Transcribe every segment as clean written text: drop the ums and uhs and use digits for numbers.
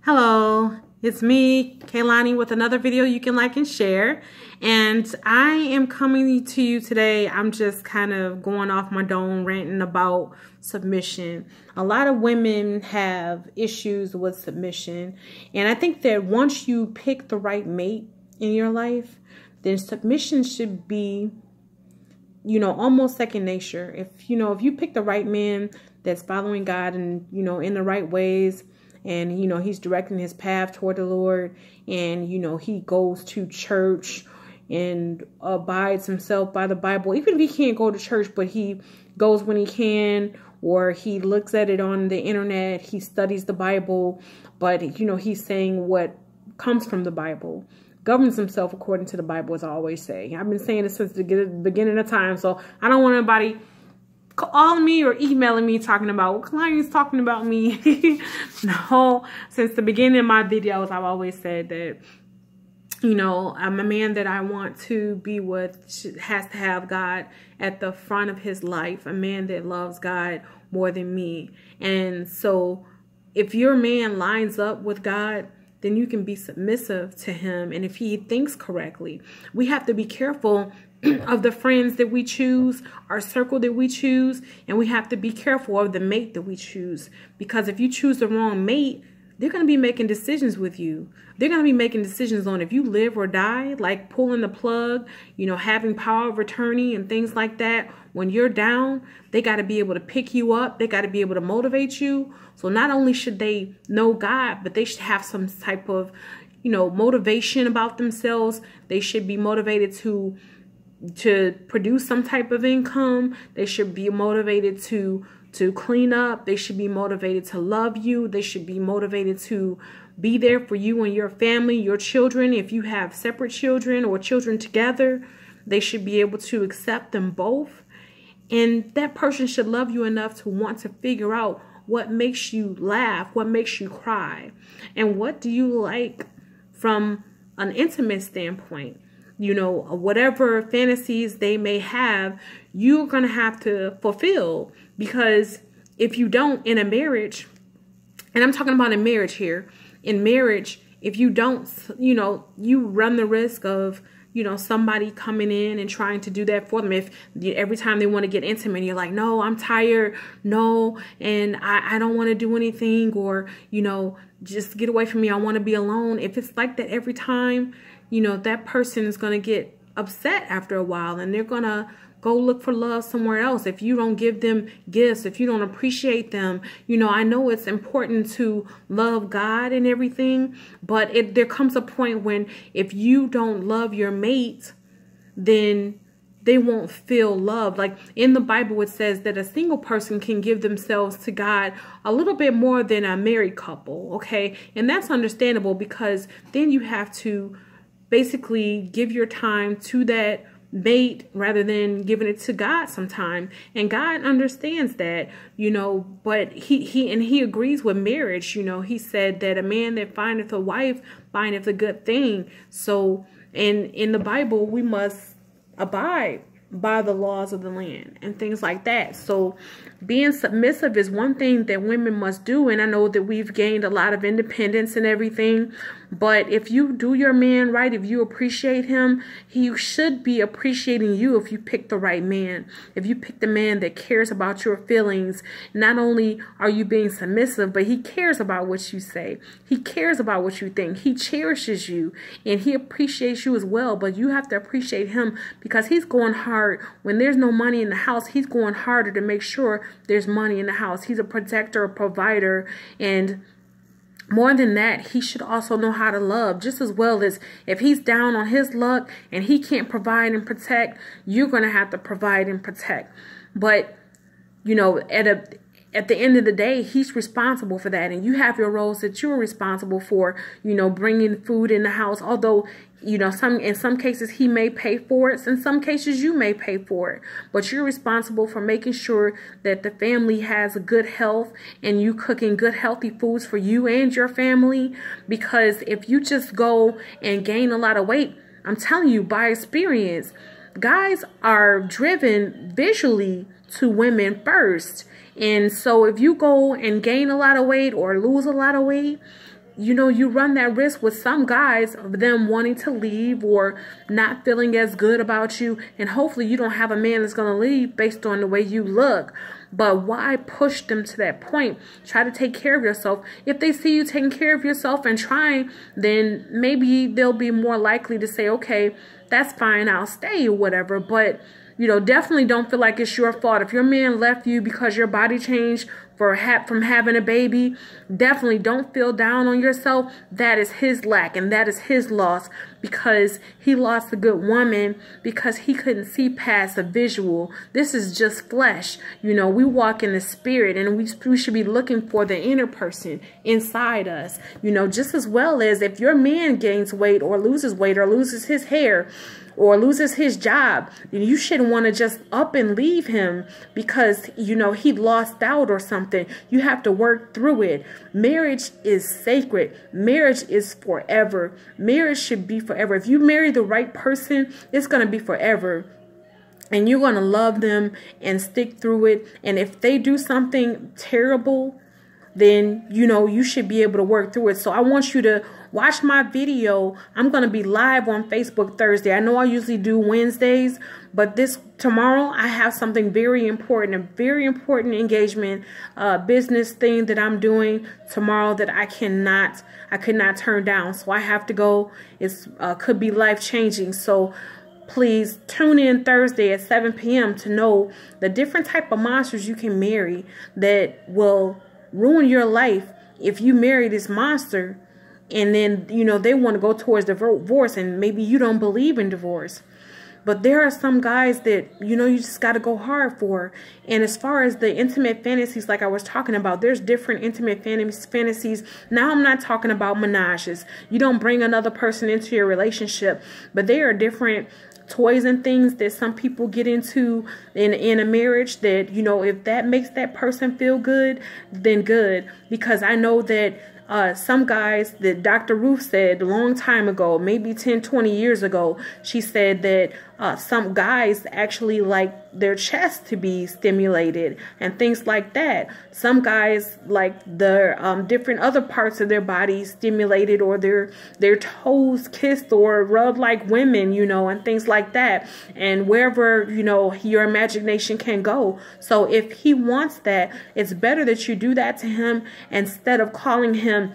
Hello, it's me, Kaylani, with another video you can like and share. And I am coming to you today. I'm just kind of going off my dome, ranting about submission. A lot of women have issues with submission. And I think that once you pick the right mate in your life, then submission should be, almost second nature. If you pick the right man that's following God and, in the right ways, and, he's directing his path toward the Lord, and, he goes to church and abides himself by the Bible, even if he can't go to church, but he goes when he can, or he looks at it on the internet, he studies the Bible, but, he's saying what comes from the Bible, governs himself according to the Bible, as I always say. I've been saying this since the beginning of time, so I don't want anybody calling me or emailing me talking about what clients talking about me. No, since the beginning of my videos, I've always said that, I'm a man that I want to be with has to have God at the front of his life, a man that loves God more than me. And so if your man lines up with God, then you can be submissive to him. And if he thinks correctly, we have to be careful of the friends that we choose, our circle that we choose, and we have to be careful of the mate that we choose. Because if you choose the wrong mate, they're going to be making decisions with you. They're going to be making decisions on if you live or die, like pulling the plug, having power of attorney and things like that. When you're down, they got to be able to pick you up. They got to be able to motivate you. So not only should they know God, but they should have some type of, motivation about themselves. They should be motivated to produce some type of income. They should be motivated to clean up. They should be motivated to love you. They should be motivated to be there for you and your family, your children. If you have separate children or children together, they should be able to accept them both. And that person should love you enough to want to figure out what makes you laugh, what makes you cry, and what do you like from an intimate standpoint. Whatever fantasies they may have, you're going to have to fulfill. Because if you don't in a marriage, and I'm talking about in marriage here, in marriage, if you don't, you run the risk of, somebody coming in and trying to do that for them. If every time they want to get intimate, you're like, no, I'm tired. No, and I don't want to do anything, or, just get away from me. I want to be alone. If it's like that every time, that person is going to get upset after a while, and they're going to go look for love somewhere else. If you don't give them gifts, if you don't appreciate them, I know it's important to love God and everything, but there comes a point when if you don't love your mate, then they won't feel loved. Like in the Bible, it says that a single person can give themselves to God a little bit more than a married couple. Okay. And that's understandable, because then you have to basically give your time to that mate rather than giving it to God sometime. And God understands that, but he agrees with marriage. He said that a man that findeth a wife findeth a good thing. So, and in the Bible, we must abide by the laws of the land and things like that. So being submissive is one thing that women must do. And I know that we've gained a lot of independence and everything, but if you do your man right, if you appreciate him, he should be appreciating you. If you pick the right man, if you pick the man that cares about your feelings, not only are you being submissive, but he cares about what you say. He cares about what you think. He cherishes you and he appreciates you as well. But you have to appreciate him, because he's going hard. When there's no money in the house, he's going harder to make sure there's money in the house. He's a protector, a provider, and more than that, he should also know how to love just as well. As if he's down on his luck and he can't provide and protect, you're going to have to provide and protect. But, at the end of the day, he's responsible for that. And you have your roles that you're responsible for, bringing food in the house. Although, in some cases he may pay for it. In some cases you may pay for it. But you're responsible for making sure that the family has good health and you cooking good, healthy foods for you and your family. Because if you just go and gain a lot of weight, I'm telling you by experience, guys are driven visually to women first. And so if you go and gain a lot of weight or lose a lot of weight, you know, you run that risk with some guys of them wanting to leave or not feeling as good about you. And hopefully you don't have a man that's going to leave based on the way you look. But why push them to that point? Try to take care of yourself. If they see you taking care of yourself and trying, then maybe they'll be more likely to say, okay, that's fine, I'll stay or whatever. But, you know, definitely don't feel like it's your fault. If your man left you because your body changed from having a baby, definitely don't feel down on yourself. That is his lack and that is his loss, because he lost a good woman because he couldn't see past a visual. This is just flesh. You know, we walk in the spirit, and we should be looking for the inner person inside us. You know, just as well as if your man gains weight or loses his hair or loses his job, you shouldn't want to just up and leave him because, you know, he lost out or something. You have to work through it. Marriage is sacred. Marriage is forever. Marriage should be forever. If you marry the right person, it's going to be forever. And you're going to love them and stick through it. And if they do something terrible, then, you know, you should be able to work through it. So I want you to watch my video. I'm going to be live on Facebook Thursday. I know I usually do Wednesdays, but tomorrow I have something very important, a very important engagement, business thing that I'm doing tomorrow that I could not turn down. So I have to go. It's could be life changing. So please tune in Thursday at 7 p.m. to know the different type of monsters you can marry that will ruin your life if you marry this monster and then, you know, they want to go towards divorce, and maybe you don't believe in divorce. But there are some guys that, you know, you just got to go hard for. And as far as the intimate fantasies, like I was talking about, there's different intimate fantasies. Now I'm not talking about menages. You don't bring another person into your relationship, but there are different toys and things that some people get into in a marriage that, you know, if that makes that person feel good, then good. Because I know that some guys, that Dr. Ruth said a long time ago, maybe 10, 20 years ago, she said that some guys actually like their chest to be stimulated and things like that. Some guys like their different other parts of their body stimulated, or their toes kissed or rubbed like women, you know, and things like that. And wherever, you know, your imagination can go. So if he wants that, it's better that you do that to him instead of calling him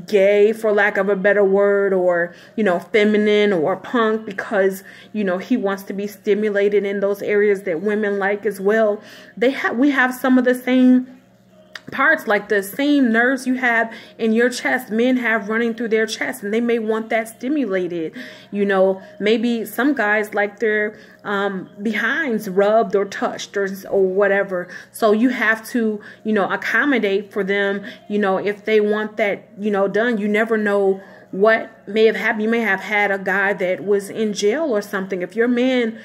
gay, for lack of a better word, or, you know, feminine or punk, because, you know, he wants to be stimulated in those areas that women like as well. We have some of the same parts, like the same nerves you have in your chest, men have running through their chest, and they may want that stimulated. You know, maybe some guys like their behinds rubbed or touched or whatever. So you have to, you know, accommodate for them, you know, if they want that, you know, done. You never know what may have happened. You may have had a guy that was in jail or something. If your man,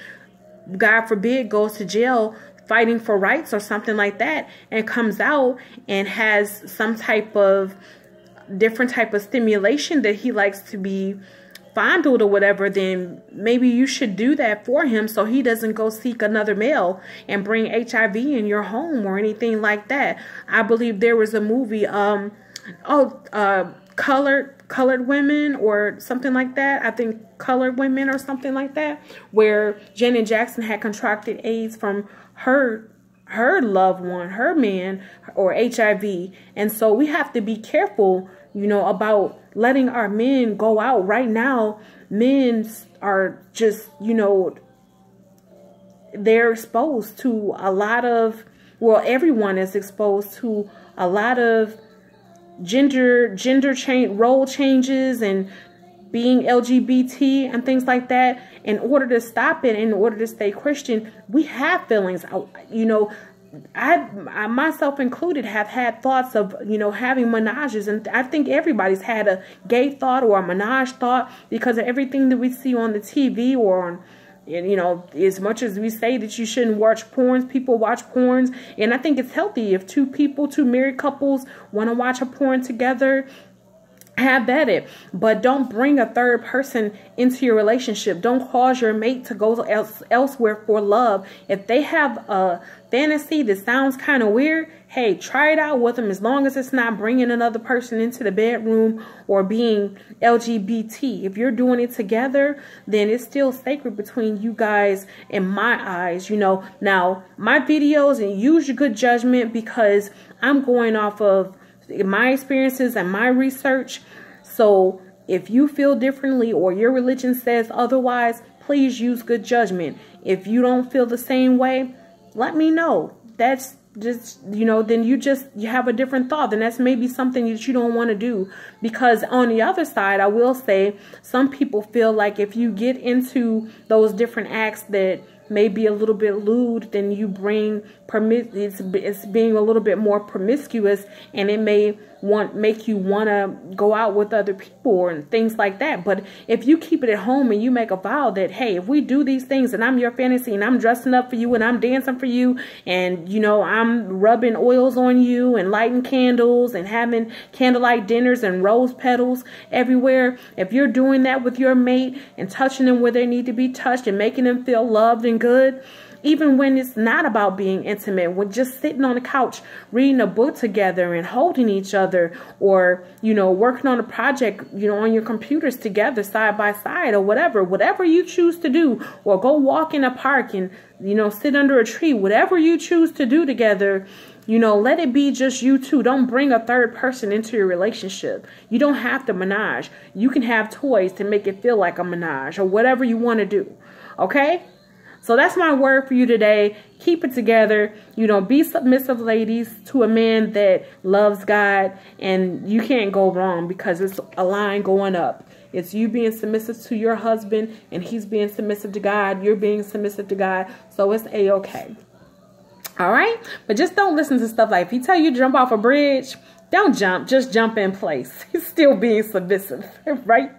God forbid, goes to jail fighting for rights or something like that, and comes out and has some type of different type of stimulation that he likes to be fondled or whatever, then maybe you should do that for him so he doesn't go seek another male and bring HIV in your home or anything like that. I believe there was a movie, Colored Women or something like that. I think Colored Women or something like that, where Janet Jackson had contracted AIDS from her loved one, her man, or HIV. And so we have to be careful, you know, about letting our men go out. Right now, men are just, you know, they're exposed to a lot of, well, everyone is exposed to a lot of gender change, role changes, and being LGBT and things like that. In order to stop it, in order to stay Christian, we have feelings. You know, I myself included have had thoughts of, you know, having menages, and I think everybody's had a gay thought or a menage thought because of everything that we see on the TV or on, you know, as much as we say that you shouldn't watch porns, people watch porns. And I think it's healthy if two married couples want to watch a porn together, have at it. But don't bring a third person into your relationship. Don't cause your mate to go elsewhere for love. If they have a fantasy that sounds kind of weird, hey, try it out with them, as long as it's not bringing another person into the bedroom or being LGBT. If you're doing it together, then it's still sacred between you guys in my eyes. You know, now my videos, and use your good judgment, because I'm going off of my experiences and my research. So if you feel differently or your religion says otherwise, please use good judgment. If you don't feel the same way, let me know. That's just, you know, then you have a different thought. Then that's maybe something that you don't want to do. Because on the other side, I will say, some people feel like if you get into those different acts that may be a little bit lewd, then you bring it's being a little bit more promiscuous, and it may make you want to go out with other people and things like that. But if you keep it at home and you make a vow that, hey, if we do these things and I'm your fantasy and I'm dressing up for you and I'm dancing for you, and, you know, I'm rubbing oils on you and lighting candles and having candlelight dinners and rose petals everywhere, if you're doing that with your mate and touching them where they need to be touched and making them feel loved and good, even when it's not about being intimate, when just sitting on the couch, reading a book together and holding each other, or, you know, working on a project, you know, on your computers together, side by side, or whatever you choose to do, or go walk in a park and, you know, sit under a tree, whatever you choose to do together, you know, let it be just you two. Don't bring a third person into your relationship. You don't have to menage. You can have toys to make it feel like a menage, or whatever you want to do. Okay? So that's my word for you today. Keep it together. You know, be submissive, ladies, to a man that loves God, and you can't go wrong, because it's a line going up. It's you being submissive to your husband, and he's being submissive to God. You're being submissive to God. So it's a-okay. All right? But just don't listen to stuff like, if he tell you to jump off a bridge, don't jump. Just jump in place. He's still being submissive, right?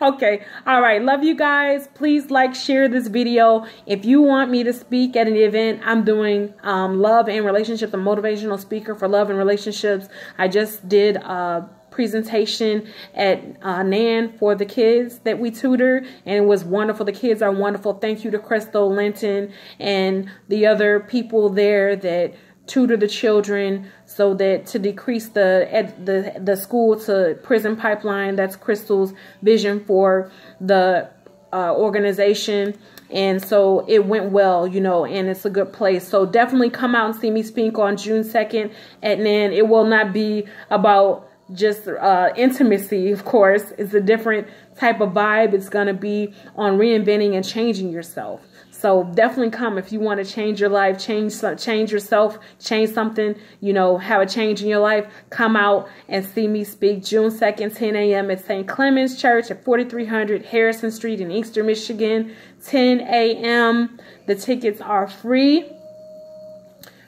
Okay. All right. Love you guys. Please like, share this video. If you want me to speak at an event, I'm doing love and relationships, a motivational speaker for love and relationships. I just did a presentation at NAN for the kids that we tutor, and it was wonderful. The kids are wonderful. Thank you to Crystal Linton and the other people there that tutor the children, so that to decrease the school to prison pipeline. That's Crystal's vision for the organization. And so it went well, you know, and it's a good place. So definitely come out and see me speak on June 2nd at NAN. It will not be about just intimacy, of course. It's a different type of vibe. It's going to be on reinventing and changing yourself. So definitely come if you want to change your life, change yourself, change something, you know, have a change in your life. Come out and see me speak June 2nd, 10 a.m. at St. Clement's Church at 4300 Harrison Street in Inkster, Michigan, 10 a.m. The tickets are free.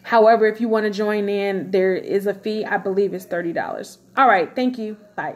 However, if you want to join in, there is a fee. I believe it's $30. All right. Thank you. Bye.